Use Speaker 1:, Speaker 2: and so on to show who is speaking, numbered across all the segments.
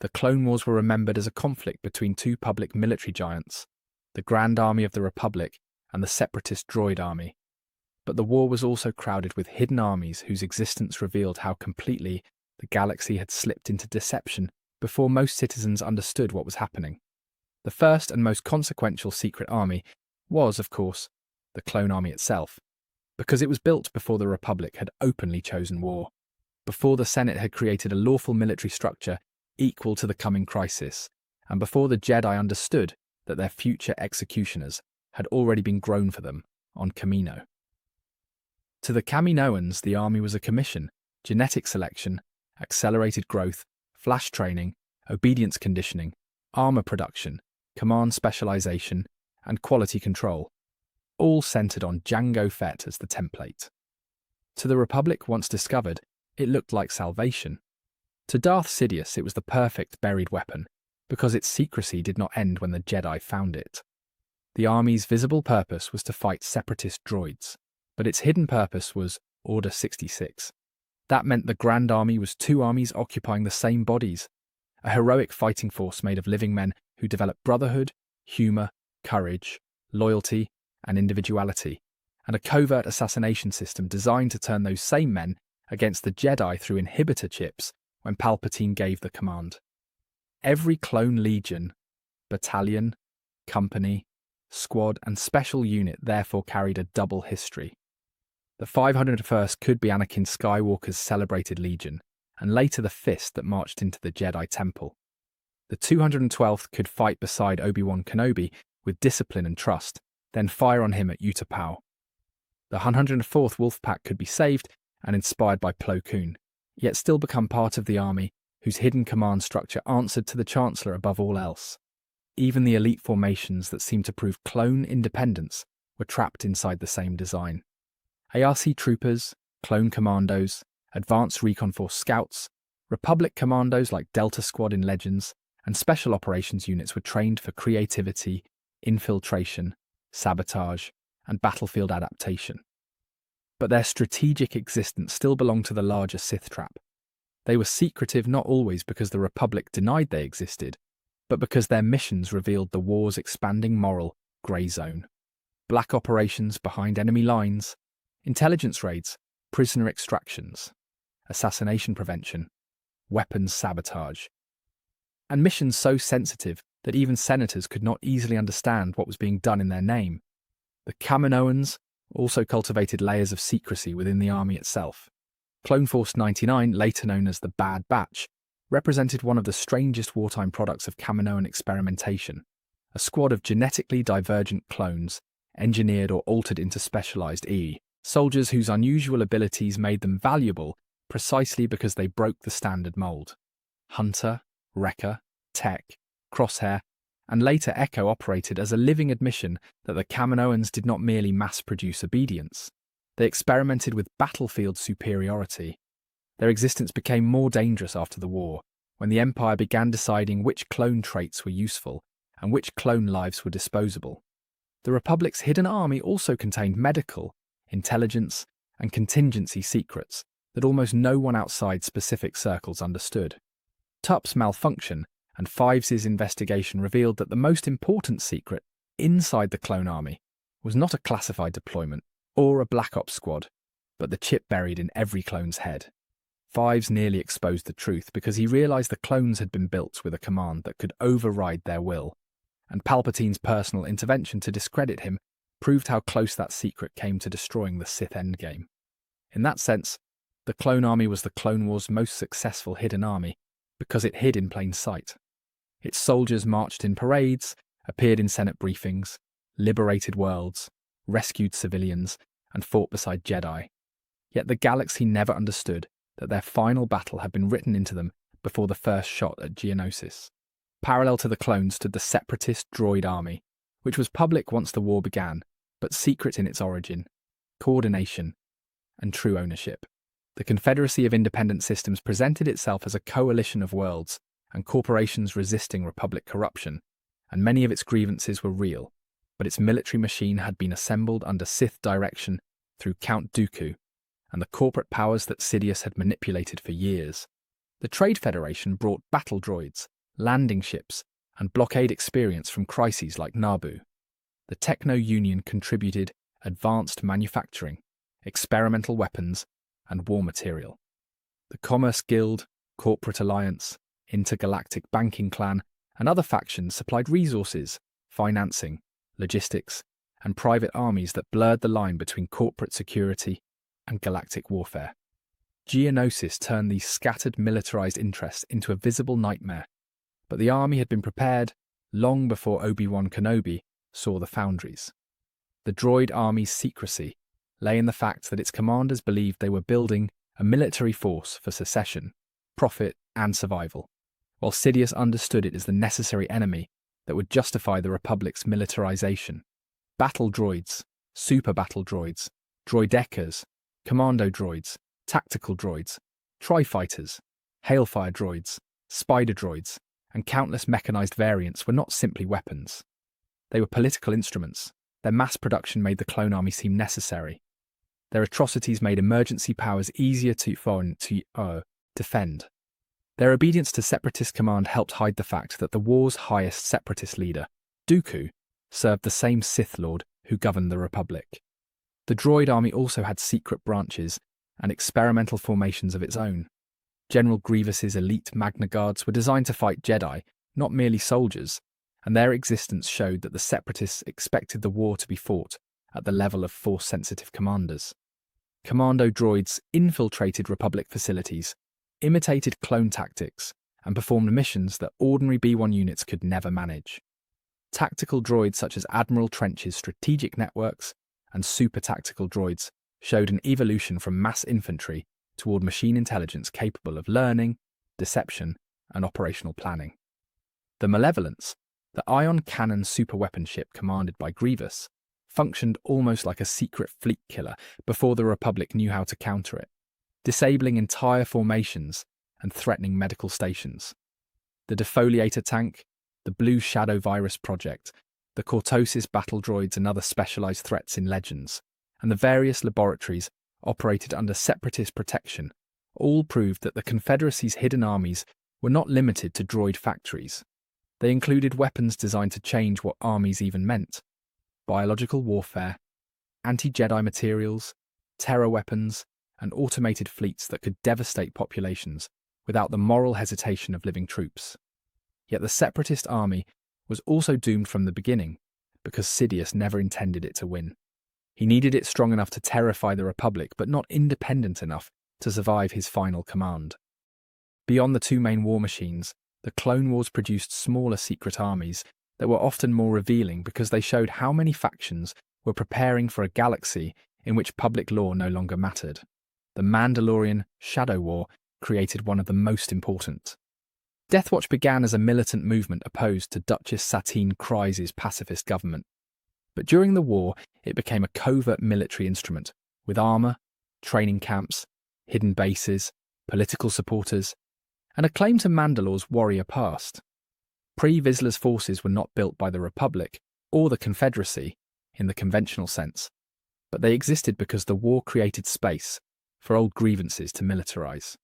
Speaker 1: The Clone Wars were remembered as a conflict between two public military giants, the Grand Army of the Republic and the separatist droid army. But the war was also crowded with hidden armies whose existence revealed how completely the galaxy had slipped into deception before most citizens understood what was happening. The first and most consequential secret army was, of course, the Clone Army itself, because it was built before the Republic had openly chosen war, before the Senate had created a lawful military structure equal to the coming crisis, and before the Jedi understood that their future executioners had already been grown for them on Kamino. To the Kaminoans, the army was a commission: genetic selection, accelerated growth, flash training, obedience conditioning, armor production, command specialization, and quality control, all centered on Jango Fett as the template. To the Republic, once discovered, it looked like salvation. To Darth Sidious, it was the perfect buried weapon, because its secrecy did not end when the Jedi found it. The army's visible purpose was to fight separatist droids, but its hidden purpose was Order 66. That meant the Grand Army was two armies occupying the same bodies, a heroic fighting force made of living men who developed brotherhood, humor, courage, loyalty, and individuality, and a covert assassination system designed to turn those same men against the Jedi through inhibitor chips when Palpatine gave the command. Every clone legion, battalion, company, squad, and special unit therefore carried a double history. The 501st could be Anakin Skywalker's celebrated legion, and later the fist that marched into the Jedi Temple. The 212th could fight beside Obi-Wan Kenobi with discipline and trust, then fire on him at Utapau. The 104th Wolfpack could be saved and inspired by Plo Koon, yet still become part of the army whose hidden command structure answered to the Chancellor above all else. Even the elite formations that seemed to prove clone independence were trapped inside the same design. ARC troopers, clone commandos, advanced recon force scouts, Republic commandos like Delta Squad in Legends, and special operations units were trained for creativity, infiltration, sabotage, and battlefield adaptation. But their strategic existence still belonged to the larger Sith trap. They were secretive not always because the Republic denied they existed, but because their missions revealed the war's expanding moral grey zone. Black operations behind enemy lines, intelligence raids, prisoner extractions, assassination prevention, weapons sabotage, and missions so sensitive that even senators could not easily understand what was being done in their name. The Kaminoans also cultivated layers of secrecy within the army itself. Clone Force 99, later known as the Bad Batch, represented one of the strangest wartime products of Kaminoan experimentation, a squad of genetically divergent clones, engineered or altered into specialized soldiers whose unusual abilities made them valuable precisely because they broke the standard mold. Hunter, Wrecker, Tech, Crosshair, and later Echo operated as a living admission that the Kaminoans did not merely mass-produce obedience. They experimented with battlefield superiority. Their existence became more dangerous after the war, when the Empire began deciding which clone traits were useful and which clone lives were disposable. The Republic's hidden army also contained medical, intelligence, and contingency secrets that almost no one outside specific circles understood. Tup's malfunction and Fives' investigation revealed that the most important secret inside the clone army was not a classified deployment or a Black Ops squad, but the chip buried in every clone's head. Fives nearly exposed the truth because he realized the clones had been built with a command that could override their will, and Palpatine's personal intervention to discredit him proved how close that secret came to destroying the Sith endgame. In that sense, the Clone Army was the Clone Wars' most successful hidden army because it hid in plain sight. Its soldiers marched in parades, appeared in Senate briefings, liberated worlds, rescued civilians, and fought beside Jedi. Yet the galaxy never understood that their final battle had been written into them before the first shot at Geonosis. Parallel to the clones stood the separatist droid army, which was public once the war began, but secret in its origin, coordination, and true ownership. The Confederacy of Independent Systems presented itself as a coalition of worlds and corporations resisting Republic corruption, and many of its grievances were real, but its military machine had been assembled under Sith direction through Count Dooku and the corporate powers that Sidious had manipulated for years. The Trade Federation brought battle droids, landing ships, and blockade experience from crises like Nabu. The Techno-Union contributed advanced manufacturing, experimental weapons, and war material. The Commerce Guild, Corporate Alliance, Intergalactic Banking Clan, and other factions supplied resources, financing, logistics, and private armies that blurred the line between corporate security and galactic warfare. Geonosis turned these scattered militarized interests into a visible nightmare, but the army had been prepared long before Obi-Wan Kenobi saw the foundries. The droid army's secrecy lay in the fact that its commanders believed they were building a military force for secession, profit, and survival, while Sidious understood it as the necessary enemy that would justify the Republic's militarization. Battle droids, super battle droids, droideckers, commando droids, tactical droids, tri-fighters, hailfire droids, spider droids, and countless mechanized variants were not simply weapons. They were political instruments. Their mass production made the clone army seem necessary. Their atrocities made emergency powers easier to defend. Their obedience to Separatist command helped hide the fact that the war's highest Separatist leader, Dooku, served the same Sith Lord who governed the Republic. The droid army also had secret branches and experimental formations of its own. General Grievous's elite Magna Guards were designed to fight Jedi, not merely soldiers, and their existence showed that the Separatists expected the war to be fought at the level of Force-sensitive commanders. Commando droids infiltrated Republic facilities, imitated clone tactics, and performed missions that ordinary B-1 units could never manage. Tactical droids such as Admiral Trench's strategic networks and super tactical droids showed an evolution from mass infantry toward machine intelligence capable of learning, deception, and operational planning. The Malevolence, the ion cannon superweapon ship commanded by Grievous, functioned almost like a secret fleet killer before the Republic knew how to counter it, disabling entire formations and threatening medical stations. The Defoliator tank, the Blue Shadow Virus project, the Cortosis battle droids and other specialized threats in Legends, and the various laboratories operated under Separatist protection all proved that the Confederacy's hidden armies were not limited to droid factories. They included weapons designed to change what armies even meant: biological warfare, anti-Jedi materials, terror weapons, and automated fleets that could devastate populations without the moral hesitation of living troops. Yet the Separatist army was also doomed from the beginning, because Sidious never intended it to win. He needed it strong enough to terrify the Republic, but not independent enough to survive his final command. Beyond the two main war machines, the Clone Wars produced smaller secret armies that were often more revealing because they showed how many factions were preparing for a galaxy in which public law no longer mattered. The Mandalorian Shadow War created one of the most important. Death Watch began as a militant movement opposed to Duchess Satine Kryze's pacifist government. But during the war, it became a covert military instrument, with armour, training camps, hidden bases, political supporters, and a claim to Mandalore's warrior past. Pre-Vizsla's forces were not built by the Republic or the Confederacy in the conventional sense, but they existed because the war created space for old grievances to militarize.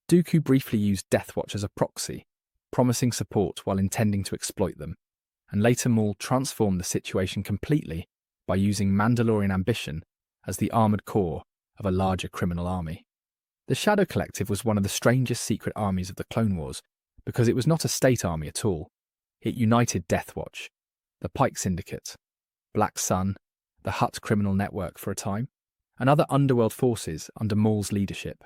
Speaker 1: Dooku briefly used Death Watch as a proxy, promising support while intending to exploit them, and later Maul transformed the situation completely by using Mandalorian ambition as the armoured core of a larger criminal army. The Shadow Collective was one of the strangest secret armies of the Clone Wars because it was not a state army at all. It united Death Watch, the Pike Syndicate, Black Sun, the Hutt criminal network for a time, and other underworld forces under Maul's leadership.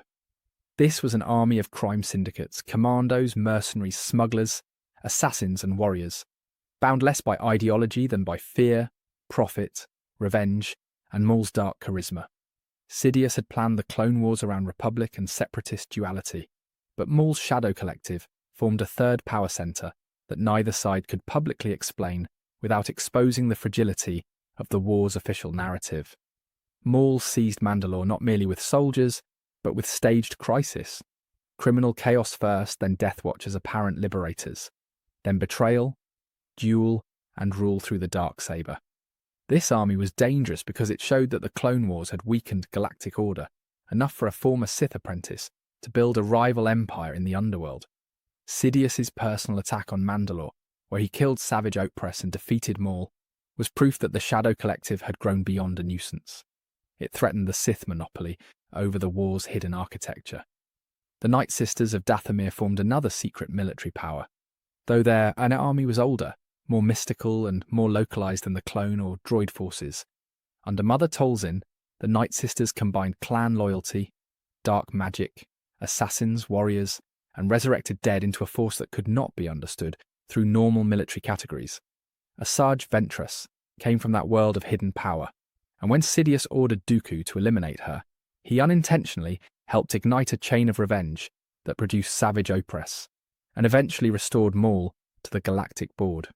Speaker 1: This was an army of crime syndicates, commandos, mercenaries, smugglers, assassins and warriors, bound less by ideology than by fear, profit, revenge, and Maul's dark charisma. Sidious had planned the Clone Wars around Republic and Separatist duality, but Maul's Shadow Collective formed a third power centre that neither side could publicly explain without exposing the fragility of the war's official narrative. Maul seized Mandalore not merely with soldiers, but with staged crisis. Criminal chaos first, then Death Watch as apparent liberators, then betrayal, duel, and rule through the Darksaber. This army was dangerous because it showed that the Clone Wars had weakened Galactic Order, enough for a former Sith apprentice to build a rival empire in the underworld. Sidious's personal attack on Mandalore, where he killed Savage Opress and defeated Maul, was proof that the Shadow Collective had grown beyond a nuisance. It threatened the Sith monopoly over the war's hidden architecture. The Night Sisters of Dathomir formed another secret military power, though their army was older, more mystical and more localized than the clone or droid forces. Under Mother Tolzin, the Night Sisters combined clan loyalty, dark magic, assassins, warriors, and resurrected dead into a force that could not be understood through normal military categories. Asajj Ventress came from that world of hidden power, and when Sidious ordered Dooku to eliminate her, he unintentionally helped ignite a chain of revenge that produced Savage Opress, and eventually restored Maul to the Galactic Board.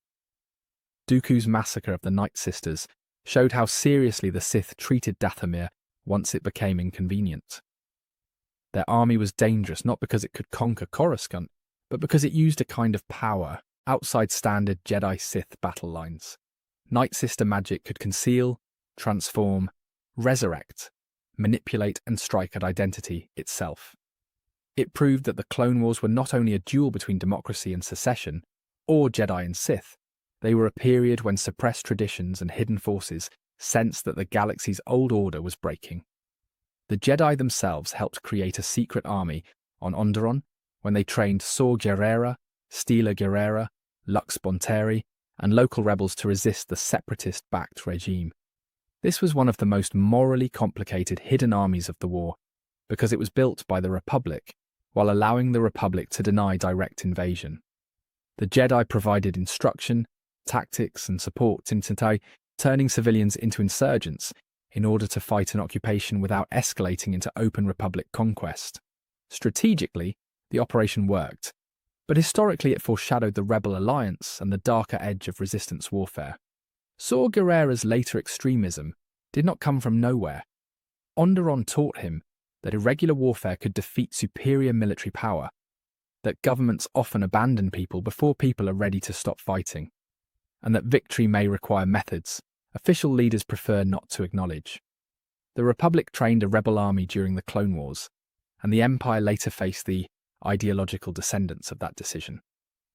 Speaker 1: Dooku's massacre of the Night Sisters showed how seriously the Sith treated Dathomir once it became inconvenient. Their army was dangerous not because it could conquer Coruscant, but because it used a kind of power outside standard Jedi-Sith battle lines. Night Sister magic could conceal, transform, resurrect, manipulate and strike at identity itself. It proved that the Clone Wars were not only a duel between democracy and secession, or Jedi and Sith, they were a period when suppressed traditions and hidden forces sensed that the galaxy's old order was breaking. The Jedi themselves helped create a secret army on Onderon when they trained Saw Gerrera, Steela Gerrera, Lux Bonteri, and local rebels to resist the separatist-backed regime. This was one of the most morally complicated hidden armies of the war, because it was built by the Republic, while allowing the Republic to deny direct invasion. The Jedi provided instruction, tactics, and support in Sentai, turning civilians into insurgents in order to fight an occupation without escalating into open Republic conquest. Strategically, the operation worked, but historically it foreshadowed the Rebel Alliance and the darker edge of resistance warfare. Saw Gerrera's later extremism did not come from nowhere. Onderon taught him that irregular warfare could defeat superior military power, that governments often abandon people before people are ready to stop fighting, and that victory may require methods official leaders prefer not to acknowledge. The Republic trained a rebel army during the Clone Wars, and the Empire later faced the ideological descendants of that decision.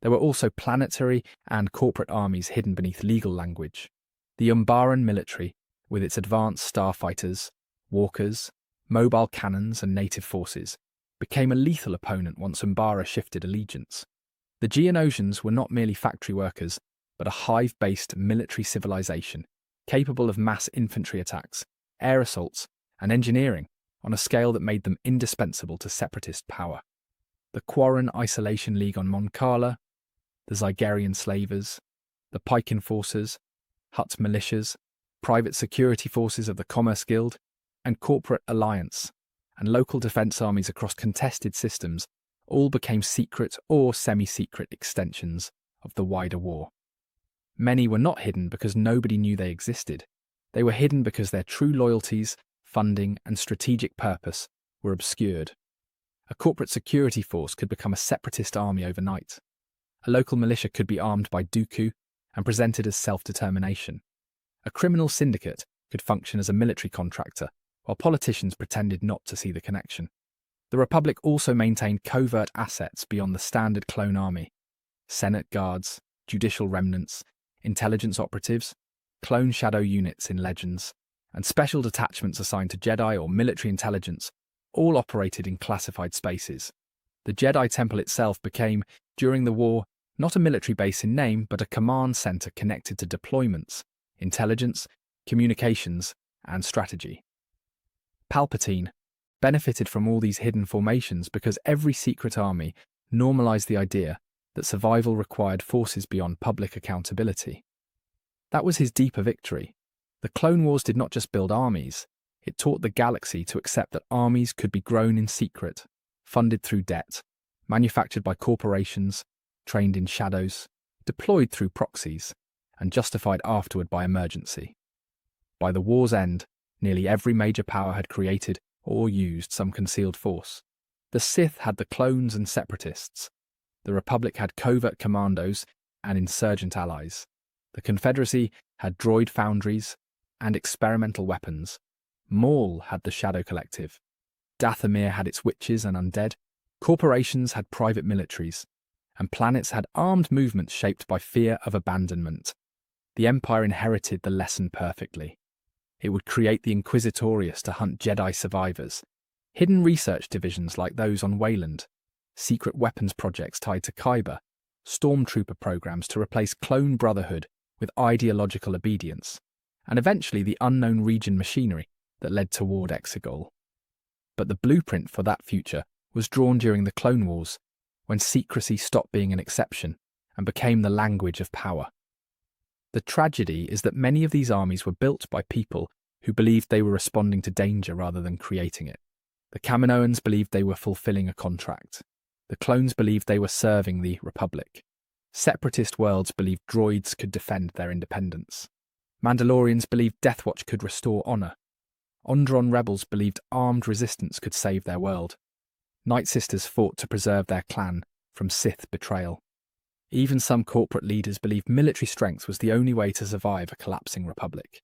Speaker 1: There were also planetary and corporate armies hidden beneath legal language. The Umbaran military, with its advanced starfighters, walkers, mobile cannons and native forces, became a lethal opponent once Umbara shifted allegiance. The Geonosians were not merely factory workers, but a hive-based military civilization capable of mass infantry attacks, air assaults, and engineering on a scale that made them indispensable to separatist power. The Quarren Isolation League on Mon Cala, the Zygerian Slavers, the Pike Enforcers, Hutt militias, private security forces of the Commerce Guild, and Corporate Alliance, and local defence armies across contested systems all became secret or semi-secret extensions of the wider war. Many were not hidden because nobody knew they existed. They were hidden because their true loyalties, funding, and strategic purpose were obscured. A corporate security force could become a separatist army overnight. A local militia could be armed by Dooku and presented as self-determination. A criminal syndicate could function as a military contractor, while politicians pretended not to see the connection. The Republic also maintained covert assets beyond the standard clone army. Senate guards, judicial remnants, intelligence operatives, clone shadow units in Legends, and special detachments assigned to Jedi or military intelligence all operated in classified spaces. The Jedi Temple itself became, during the war, not a military base in name, but a command center connected to deployments, intelligence, communications, and strategy. Palpatine benefited from all these hidden formations because every secret army normalized the idea that survival required forces beyond public accountability. That was his deeper victory. The Clone Wars did not just build armies, it taught the galaxy to accept that armies could be grown in secret, funded through debt, manufactured by corporations, trained in shadows, deployed through proxies, and justified afterward by emergency. By the war's end, nearly every major power had created or used some concealed force. The Sith had the clones and separatists. The Republic had covert commandos and insurgent allies. The Confederacy had droid foundries and experimental weapons. Maul had the Shadow Collective. Dathomir had its witches and undead. Corporations had private militaries. and planets had armed movements shaped by fear of abandonment. The Empire inherited the lesson perfectly. It would create the Inquisitorius to hunt Jedi survivors, hidden research divisions like those on Wayland, secret weapons projects tied to Kyber, stormtrooper programs to replace clone brotherhood with ideological obedience, and eventually the unknown region machinery that led toward Exegol. But the blueprint for that future was drawn during the Clone Wars, when secrecy stopped being an exception and became the language of power. The tragedy is that many of these armies were built by people who believed they were responding to danger rather than creating it. The Kaminoans believed they were fulfilling a contract. The clones believed they were serving the Republic. Separatist worlds believed droids could defend their independence. Mandalorians believed Deathwatch could restore honor. Ondron rebels believed armed resistance could save their world. Night Sisters fought to preserve their clan from Sith betrayal. Even some corporate leaders believed military strength was the only way to survive a collapsing Republic.